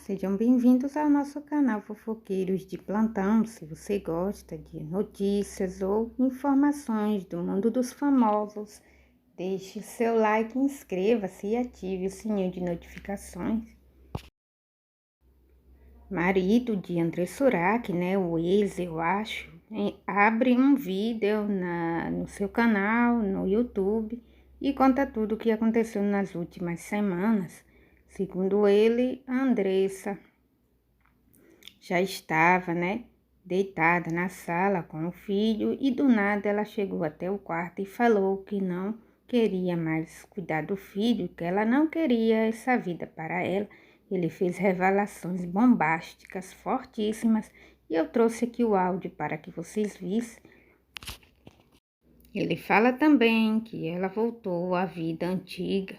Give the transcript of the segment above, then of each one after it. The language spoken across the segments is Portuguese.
sejam bem-vindos ao nosso canal Fofoqueiros de Plantão. Se você gosta de notícias ou informações do mundo dos famosos, deixe seu like, inscreva-se e ative o sininho de notificações. Marido de André Surak, o ex, eu acho, abre um vídeo no seu canal, no YouTube, e conta tudo o que aconteceu nas últimas semanas. Segundo ele, a Andressa já estava, deitada na sala com o filho e do nada ela chegou até o quarto e falou que não queria mais cuidar do filho, que ela não queria essa vida para ela. Ele fez revelações bombásticas, fortíssimas, e eu trouxe aqui o áudio para que vocês vissem. Ele fala também que ela voltou à vida antiga.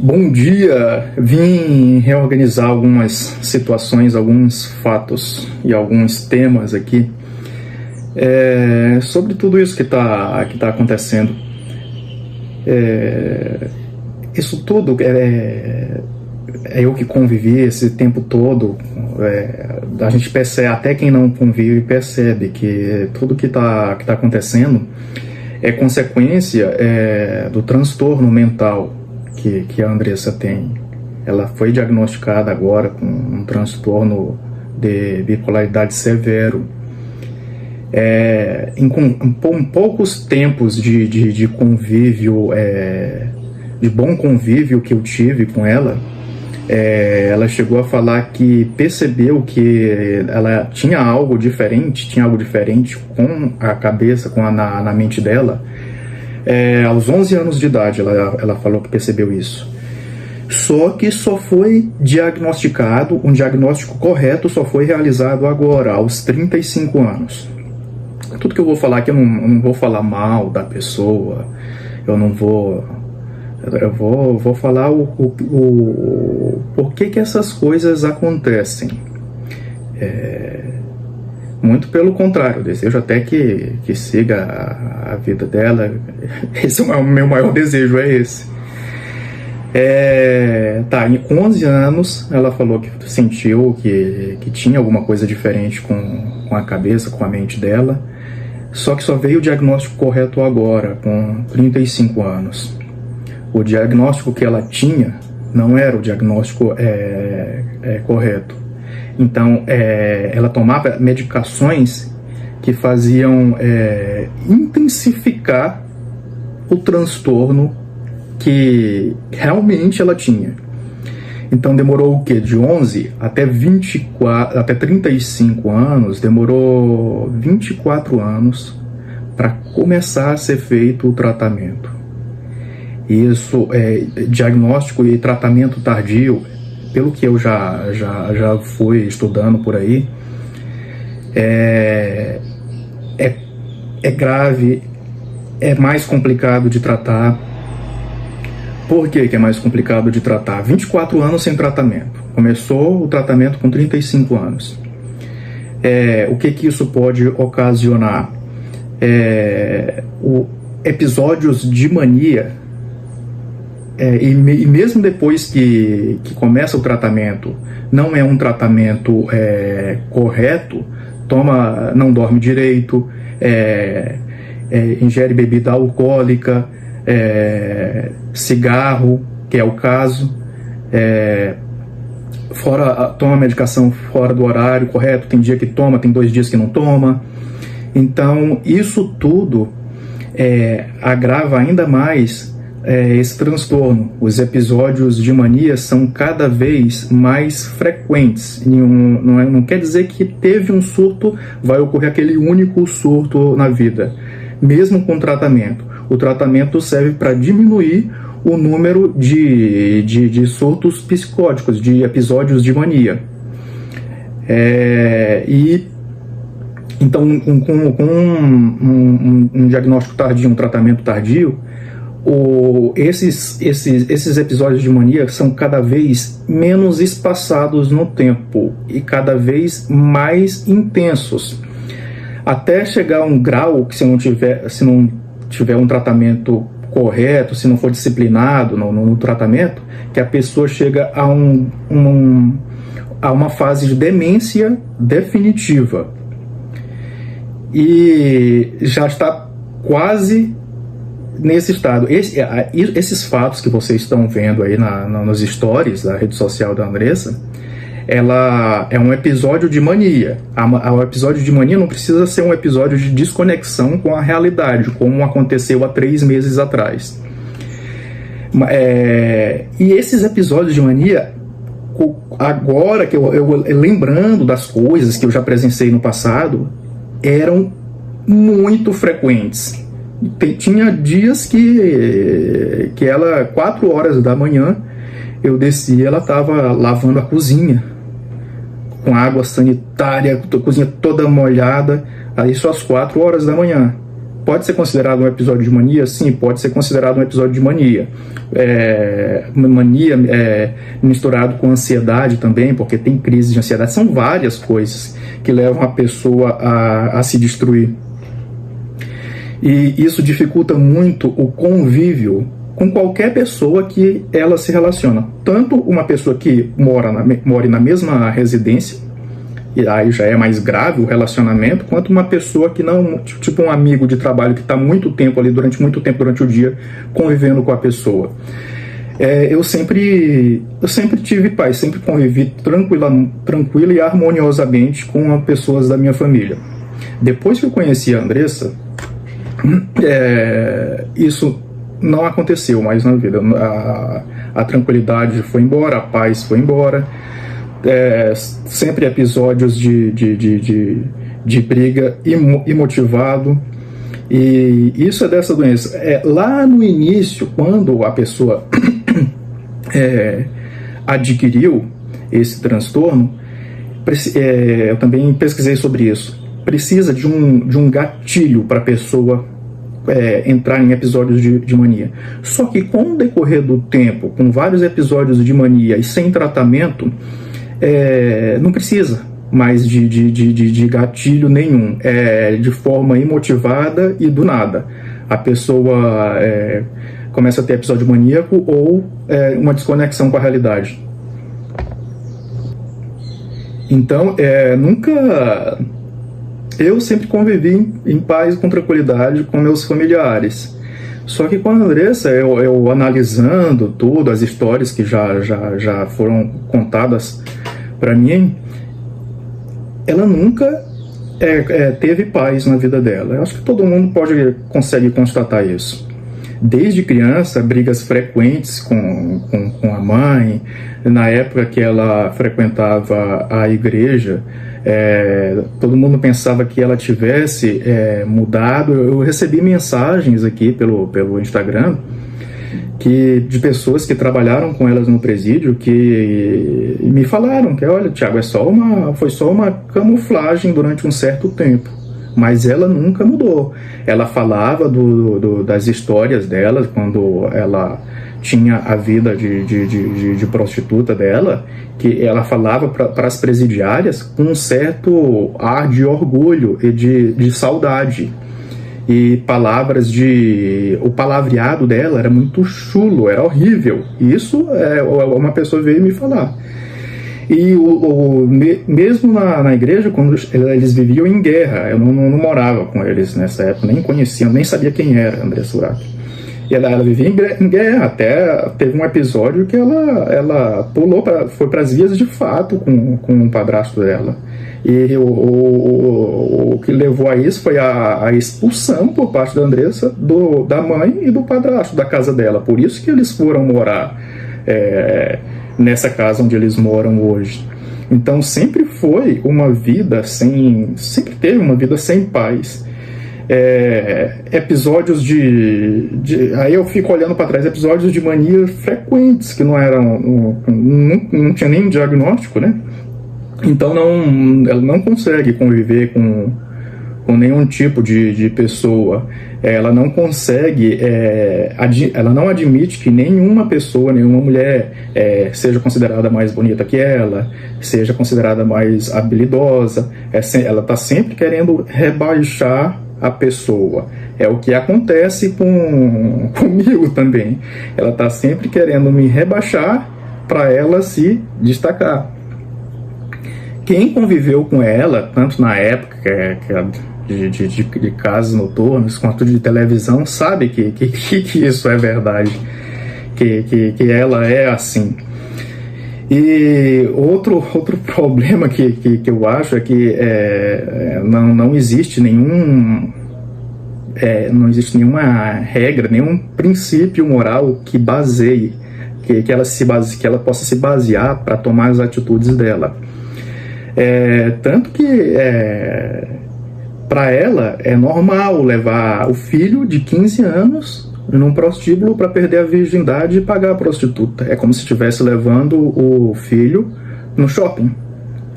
Bom dia! Vim reorganizar algumas situações, alguns fatos e alguns temas aqui sobre tudo isso que tá acontecendo. Isso tudo é eu que convivi esse tempo todo. A gente percebe, até quem não convive percebe que tudo que tá acontecendo é consequência do transtorno mental que a Andressa tem. Ela foi diagnosticada agora com um transtorno de bipolaridade severo. Em poucos tempos de convívio, de bom convívio que eu tive com ela, ela chegou a falar que percebeu que ela tinha algo diferente com a cabeça, na mente dela. Aos 11 anos de idade ela falou que percebeu isso. Só que só foi diagnosticado, um diagnóstico correto só foi realizado agora, aos 35 anos. Tudo que eu vou falar aqui, eu não vou falar mal da pessoa, eu vou falar o porquê que essas coisas acontecem. Muito pelo contrário, eu desejo até que siga a vida dela. Esse é o meu maior desejo, é esse. Em 11 anos ela falou que sentiu que tinha alguma coisa diferente com a cabeça, com a mente dela, só que só veio o diagnóstico correto agora, com 35 anos. O diagnóstico que ela tinha não era o diagnóstico correto. Então, ela tomava medicações que faziam intensificar o transtorno que realmente ela tinha. Então, demorou o quê? De 11 até 35 anos, demorou 24 anos para começar a ser feito o tratamento. Isso, diagnóstico e tratamento tardio, pelo que eu já fui estudando por aí, é grave, é mais complicado de tratar. Por que é mais complicado de tratar? 24 anos sem tratamento. Começou o tratamento com 35 anos. O que isso pode ocasionar? Episódios de mania. E mesmo depois que começa o tratamento, não é um tratamento correto, não dorme direito, ingere bebida alcoólica, cigarro, que é o caso, toma medicação fora do horário correto, tem dia que toma, tem 2 dias que não toma. Então, isso tudo agrava ainda mais esse transtorno. Os episódios de mania são cada vez mais frequentes. Não quer dizer que teve um surto, vai ocorrer aquele único surto na vida. Mesmo com tratamento. O tratamento serve para diminuir o número de surtos psicóticos, de episódios de mania. Então, com um diagnóstico tardio, um tratamento tardio, esses episódios de mania são cada vez menos espaçados no tempo e cada vez mais intensos, até chegar a um grau que, se não tiver um tratamento correto, se não for disciplinado no tratamento, que a pessoa chega a uma fase de demência definitiva e já está quase nesse estado. Esses fatos que vocês estão vendo aí nos stories da rede social da Andressa, ela é um episódio de mania. O episódio de mania não precisa ser um episódio de desconexão com a realidade, como aconteceu há 3 meses atrás. E esses episódios de mania, agora que eu lembrando das coisas que eu já presenciei no passado, eram muito frequentes. Tinha dias que ela, 4 horas da manhã, eu desci, ela estava lavando a cozinha com água sanitária, a cozinha toda molhada, aí só às 4 horas da manhã. Pode ser considerado um episódio de mania? Sim, pode ser considerado um episódio de mania. Mania misturado com ansiedade também, porque tem crise de ansiedade. São várias coisas que levam a pessoa a se destruir. E isso dificulta muito o convívio com qualquer pessoa que ela se relaciona. Tanto uma pessoa que mora na mesma residência, e aí já é mais grave o relacionamento, quanto uma pessoa que não, tipo um amigo de trabalho que está muito tempo ali, durante o dia, convivendo com a pessoa. Eu sempre tive paz, sempre convivi tranquila e harmoniosamente com as pessoas da minha família. Depois que eu conheci a Andressa, isso não aconteceu mais na vida. A tranquilidade foi embora, a paz foi embora. Sempre episódios de briga imotivado. E isso é dessa doença. Lá no início, quando a pessoa adquiriu esse transtorno, eu também pesquisei sobre isso. Precisa de um gatilho para a pessoa entrar em episódios de mania. Só que com o decorrer do tempo, com vários episódios de mania e sem tratamento, não precisa mais de gatilho nenhum. De forma imotivada e do nada. A pessoa começa a ter episódio maníaco ou uma desconexão com a realidade. Então, eu sempre convivi em paz, com tranquilidade com meus familiares. Só que com a Andressa, eu analisando tudo, as histórias que já foram contadas para mim, ela nunca teve paz na vida dela. Eu acho que todo mundo consegue constatar isso. Desde criança, brigas frequentes com a mãe. Na época que ela frequentava a igreja, todo mundo pensava que ela tivesse mudado. Eu recebi mensagens aqui pelo Instagram de pessoas que trabalharam com elas no presídio, que me falaram que, olha, Thiago, foi só uma camuflagem durante um certo tempo, mas ela nunca mudou. Ela falava das histórias dela, quando ela tinha a vida de prostituta dela, que ela falava para as presidiárias com um certo ar de orgulho e de saudade. E o palavreado dela era muito chulo, era horrível. Isso uma pessoa veio me falar. E mesmo na igreja, quando eles viviam em guerra, eu não morava com eles nessa época, nem conhecia, nem sabia quem era Andressa Urach. E ela vivia em guerra. Até teve um episódio que ela foi para as vias de fato com o padrasto dela. E o que levou a isso foi a expulsão por parte da Andressa da mãe e do padrasto da casa dela. Por isso que eles foram morar nessa casa onde eles moram hoje. Então sempre teve uma vida sem paz. Episódios aí eu fico olhando para trás, episódios de mania frequentes, que não tinha nem diagnóstico, né? Então ela não consegue conviver com nenhum tipo de pessoa. Ela não consegue, ela não admite que nenhuma mulher seja considerada mais bonita que ela, seja considerada mais habilidosa. Ela está sempre querendo rebaixar a pessoa. É o que acontece comigo também. Ela está sempre querendo me rebaixar para ela se destacar. Quem conviveu com ela, tanto na época de casos noturnos quanto de televisão, sabe que isso é verdade, que ela é assim. E outro problema que eu acho é que não existe não existe nenhuma regra, nenhum princípio moral que baseie, que ela possa se basear para tomar as atitudes dela. Tanto que para ela é normal levar o filho de 15 anos num prostíbulo para perder a virgindade e pagar a prostituta. É como se estivesse levando o filho no shopping.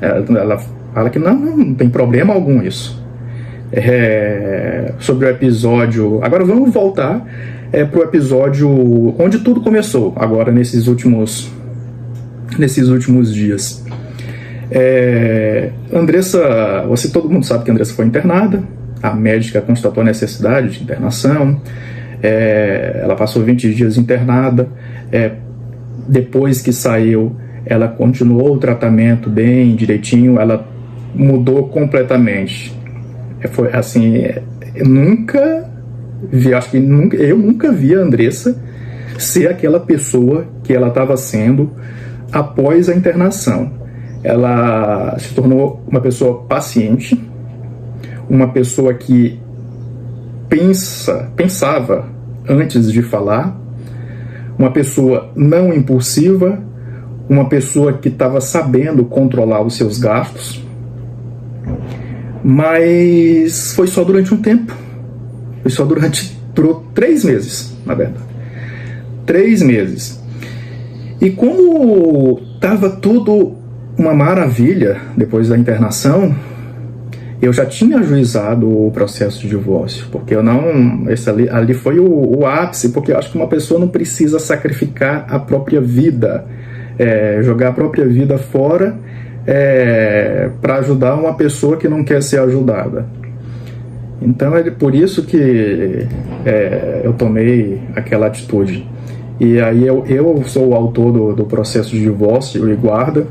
Ela fala que não tem problema algum isso. Sobre o episódio... Agora vamos voltar para o episódio onde tudo começou, agora nesses últimos dias. Andressa, todo mundo sabe que a Andressa foi internada. A médica constatou a necessidade de internação. Ela passou 20 dias internada. Depois que saiu, ela continuou o tratamento bem direitinho. Ela mudou completamente. Foi assim, eu nunca vi a Andressa ser aquela pessoa que ela estava sendo após a internação. Ela se tornou uma pessoa paciente, uma pessoa que pensava antes de falar, uma pessoa não impulsiva, uma pessoa que estava sabendo controlar os seus gastos. Mas foi só durante um tempo. Durou 3 meses, na verdade. 3 meses. E como estava tudo uma maravilha depois da internação, eu já tinha ajuizado o processo de divórcio, porque ali foi o ápice, porque eu acho que uma pessoa não precisa sacrificar a própria vida, jogar a própria vida fora para ajudar uma pessoa que não quer ser ajudada. Então é por isso que eu tomei aquela atitude. E aí eu sou o autor do processo de divórcio e guarda.